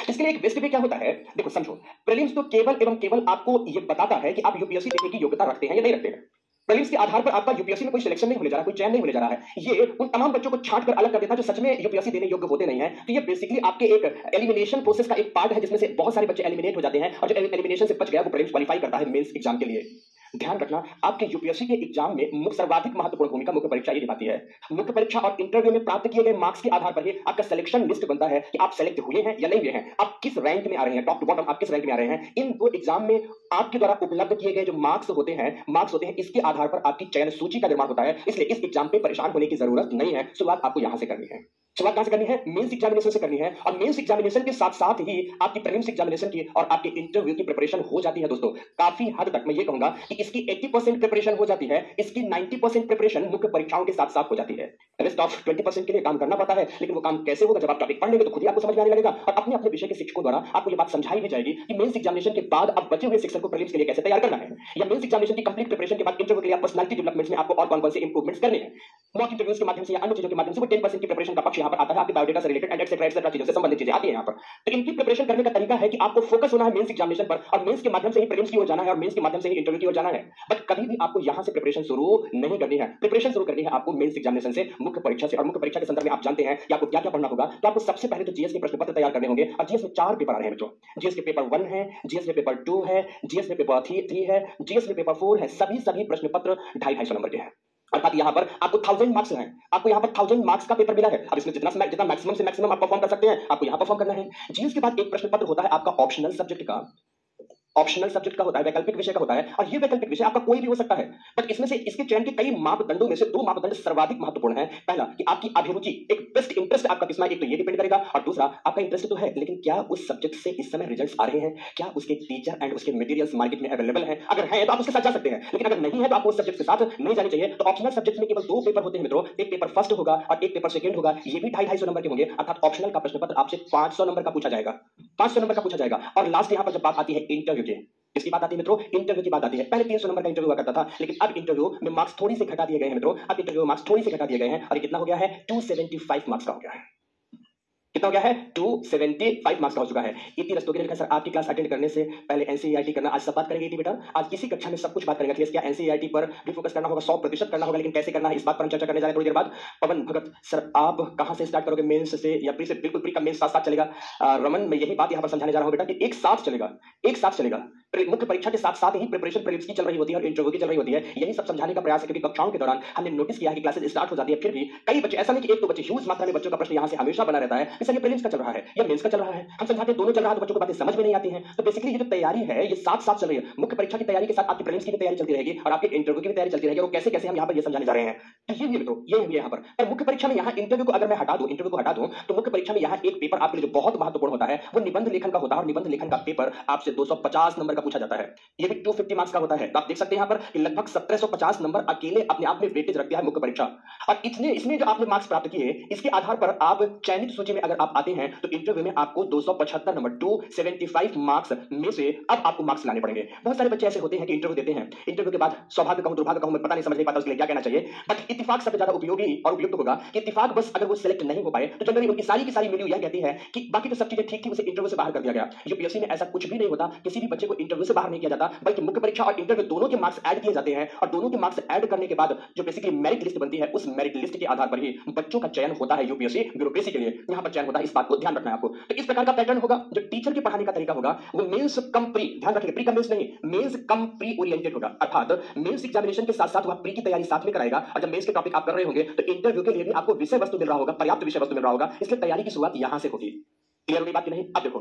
इसके लिए एक बेस्ट वे क्या होता है, देखो समझो, प्रीलिम्स तो केवल एवं केवल आपको ये बताता है कि आप यूपीएससी देने की योग्यता रखते हैं या नहीं रखते हैं। प्रीलिम्स के आधार पर आपका यूपीएससी में कोई सिलेक्शन नहीं होने जा रहा, कोई चयन नहीं होने जा रहा है। ये उन तमाम बच्चों को छांट कर अलग कर देता है जो सच में यूपीएससी देने योग्य होते नहीं है। तो ये बेसिकली आपके एक एलिमिनेशन प्रोसेस का एक पार्ट है, जिसमें से बहुत सारे बच्चे एलिमिनेट हो जाते हैं और जो एलिमिनेशन से बच गया वो प्रीलिम्स क्वालीफाई करता है मेंस एग्जाम के लिए। ध्यान रखना, आपके यूपीएससी के एग्जाम में सर्वाधिक महत्वपूर्ण भूमिका मुख्य परीक्षा ये निभाती है। मुख्य परीक्षा और इंटरव्यू में प्राप्त किए गए मार्क्स के आधार पर ही आपका सिलेक्शन लिस्ट बनता है कि आप सेलेक्ट हुए हैं या नहीं हुए हैं, आप किस रैंक में आ रहे हैं, टॉप टू बॉटम आप किस रैंक में आ रहे हैं। इन दो एग्जाम में आपके द्वारा उपलब्ध किए गए जो मार्क्स होते हैं इसके आधार पर आपकी चयन सूची का निर्माण होता है। इसलिए इस एग्जाम पे परेशान होने की जरूरत नहीं है। शुरुआत आपको यहां से करनी है। शुरुआत कहां से करनी है? मेंस एग्जामिनेशन से करनी है। और मेंस एग्जामिनेशन के साथ साथ ही आपकी प्रीलिम्स एग्जामिनेशन की और आपके इंटरव्यू की प्रिपरेशन हो जाती है दोस्तों। काफी हद तक मैं ये कहूंगा कि इसकी 80% प्रिपरेशन हो जाती है, इसकी 90% प्रिपरेशन मुख्य परीक्षाओं के साथ साथ हो जाती है। रेस्ट ऑफ 20% के लिए काम करना पड़ता है, लेकिन वो काम कैसे होगा? जब आप टॉपिक पढ़ लेंगे तो खुद ही आपको समझ में आने लगेगा और अपने अपने विषय के शिक्षकों द्वारा आपको ये बात समझाई भी जाएगी कि मेंस एग्जामिनेशन के बाद अब बचे हुए सेक्शन को प्रीलिम्स के लिए कैसे तैयार करना है, या मेंस एग्जामिनेशन की कंप्लीट प्रिपरेशन के बाद इंटरव्यू के लिए पर्सनालिटी डेवलपमेंट में आपको और कौन-कौन से इंप्रूवमेंट्स करने हैं। मॉक इंटरव्यूज के माध्यम से या अन्य चीजों के माध्यम से वो 10% की प्रिपरेशन का पक्ष यहां पर आता है, आपके बायोडेटा से रिलेटेड एंड एक्सेट्रा चीजों से संबंधित चीजें आती हैं यहां पर। तो इनकी प्रिपरेशन करने का तरीका है कि आपको फोकस होना है मेंस एग्जामिनेशन पर और मेंस के माध्यम से ही प्रीलिम्स की ओर जाना है और मेंस के माध्यम से ही इंटरव्यू की ओर जाना है। बट कभी भी आपको यहां से प्रिपरेशन शुरू नहीं करनी है। प्रिपरेशन शुरू करनी है आपको मेंस एग्जामिनेशन से, मुख्य परीक्षा से। और मुख्य परीक्षा के संदर्भ में आप जानते हैं कि आपको क्या क्या पढ़ना होगा। तो आपको सबसे पहले तो जीएस के प्रश्न पत्र तैयार करने होंगे और जीएस में 4 पेपर आ रहे हैं मित्रों। जीएस के पेपर 1 है, जीएस में पेपर 2 है, जीएस में पेपर 3 है, जीएस में पेपर 4 है। सभी प्रश्न पत्र 250 नंबर के हैं। अर्थात यहां पर आपको 1000 मार्क्स हैं, आपको यहां पर 1000 मार्क्स का पेपर मिला है। अब इसमें जितना मैक्सिमम से मैक्सिमम आप परफॉर्म कर सकते हैं, आपको यहां परफॉर्म करना है। जीएस के बाद एक प्रश्न पत्र होता है आपका ऑप्शनल सब्जेक्ट का। ऑप्शनल सब्जेक्ट का होता है, वैकल्पिक विषय का होता है, और ये वैकल्पिक विषय आपका कोई भी हो सकता है। बट इसमें से इसके चयन के कई मापदंडों में से 2 मापदंड सर्वाधिक महत्वपूर्ण है। पहला कि आपकी अभिरुचि, एक बेस्ट इंटरेस्ट आपका किसमें, एक तो ये डिपेंड करेगा, और दूसरा आपका इंटरेस्ट तो है लेकिन क्या उस सब्जेक्ट से इस समय रिजल्ट्स आ रहे हैं, क्या उसके टीचर एंड उसके मटेरियल्स मार्केट में अवेलेबल है। अगर है तो आप उसके साथ जा सकते हैं, लेकिन अगर नहीं है तो आपको उस सब्जेक्ट के साथ नहीं जानी चाहिए। तो ऑप्शनल सब्जेक्ट में केवल 2 पेपर होते हैं मित्रों, एक पेपर फर्स्ट होगा और एक पेपर सेकंड होगा। ये भी 250 नंबर के होंगे। अर्थात ऑप्शनल का प्रश्न पत्र आपसे 500 नंबर का पूछा जाएगा, 500 नंबर का पूछा जाएगा। और लास्ट यहां पर जब बात आती है इंटरव्यू की, किसकी बात आती है मित्रों? इंटरव्यू की बात आती है। पहले 300 नंबर का इंटरव्यू हुआ करता था, लेकिन अब इंटरव्यू में मार्क्स थोड़ी से घटा दिए गए हैं मित्रों। अब इंटरव्यू में मार्क्स थोड़ी से घटा दिए गए हैं और ये कितना हो गया है? 275 मार्क्स का हो गया है। कितना हो गया है? 275 मार्क्स का हो चुका है। इतनी रस्तों के लिए लिखा सर आपकी क्लास अटेंड करने से पहले एनसीईआरटी करना। आज सब बात करेंगे बेटा, आज इसी कक्षा में सब कुछ बात करेंगे। क्या एनसीईआरटी पर भी फोकस करना होगा, 100% करना होगा, लेकिन कैसे करना है इस बात पर हम चर्चा करने जा रहे हैं थोड़ी देर बाद। पवन भगत सर आप कहां से स्टार्ट करोगे, मेंस से या प्री से? बिल्कुल प्री का मेंस साथ साथ चलेगा। रमन मैं यही बात यहां पर समझाने जा रहा हूं बेटा कि एक साथ चलेगा, एक साथ चलेगा। मुख्य परीक्षा के साथ साथ ही प्रिपरेशन प्रीलिम्स की चल रही होती है और इंटरव्यू की चल रही होती है। यही सब समझाने का प्रयास है, क्योंकि कक्षाओं के दौरान हमने नोटिस किया है कि क्लासेस स्टार्ट हो जाती है, फिर भी कई बच्चे, ऐसा नहीं कि एक तो बच्चे, ह्यूज मात्रा में बच्चों का प्रश्न यहां से हमेशा बना रहता है सर ये प्रीलिम्स का चल रहा है या मेंस का चल रहा है। हम समझाते हैं दोनों चल रहा है तो बच्चों को बातें समझ में नहीं आती हैं। तो बेसिकली ये जो तैयारी है ये साथ साथ चल रही है। मुख्य परीक्षा की तैयारी के साथ आपकी प्रीलिम्स की भी तैयारी चलती रहेगी और आपके इंटरव्यू की भी तैयारी चलती रहेगी। और कैसे कैसे हम यहां पर ये समझाने जा रहे हैं, तो ये मित्रों ये है यहां पर मुख्य परीक्षा में यहां इंटरव्यू को अगर मैं हटा दूं, इंटरव्यू को हटा दूं, तो मुख्य परीक्षा में यहां एक पेपर आपके लिए जो बहुत महत्वपूर्ण होता है वो निबंध लेखन का होता है। और निबंध लेखन का पेपर आपसे 250 नंबर का पूछा जाता है। ये भी 250 मार्क्स का होता है। तो आप देख सकते हैं यहां पर कि लगभग 1750 नंबर अकेले अपने आप में वेटेज रखता है मुख्य परीक्षा। और इतने इसमें जो आपने मार्क्स प्राप्त किए, इसके आधार पर आप चयनित सूची में अगर आप आते हैं तो इंटरव्यू में आपको 275 नंबर 275 मार्क्स में से अब आपको मार्क्स लाने पड़ेंगे। बहुत सारे बच्चे ऐसे होते हैं कि इंटरव्यू देते हैं, इंटरव्यू के बाद सौभाग्य कहूं दुर्भाग्य कहूं मैं पता नहीं, समझ नहीं पाता उसके लिए क्या कहना चाहिए। बट इत्तेफाक सबसे ज्यादा उपयोगी और उपयुक्त होगा कि इत्तेफाक बस अगर वो सिलेक्ट नहीं हो पाए तो जनरली उनकी सारी की सारी मीडिया यह कहती है कि बाकी तो सब चीजें ठीक थी, उसे इंटरव्यू से बाहर कर दिया गया। यूपीएससी में ऐसा कुछ भी नहीं होता, किसी भी बच्चे को इंटरव्यू से बाहर नहीं किया जाता, बल्कि मुख्य परीक्षा और इंटरव्यू दोनों के मार्क्स ऐड किए जाते हैं। और दोनों के मार्क्स ऐड करने के बाद जो बेसिकली मेरिट लिस्ट बनती है, उस मेरिट लिस्ट के आधार पर ही बच्चों का चयन होता है। यूपीएससी ब्यूरोक्रेसी के लिए यहां पर चयन होता है, इस बात को ध्यान रखना है आपको। तो इस प्रकार का पैटर्न होगा। जो टीचर के पढ़ाने का तरीका होगा वो मेंस कम प्री, ध्यान रखिए, प्री कम मेंस नहीं, मेंस कम प्री ओरिएंटेड होगा। अर्थात मेंस एग्जामिनेशन के साथ साथ वह प्री की तैयारी साथ में कराएगा। और जब मेंस के टॉपिक आप कर रहे होंगे तो इंटरव्यू के लिए भी आपको विषय वस्तु मिल रहा होगा, पर्याप्त विषय वस्तु मिल रहा होगा। इसलिए तैयारी की शुरुआत यहां से होगी। क्लियर हुई बात की नहीं? अब देखो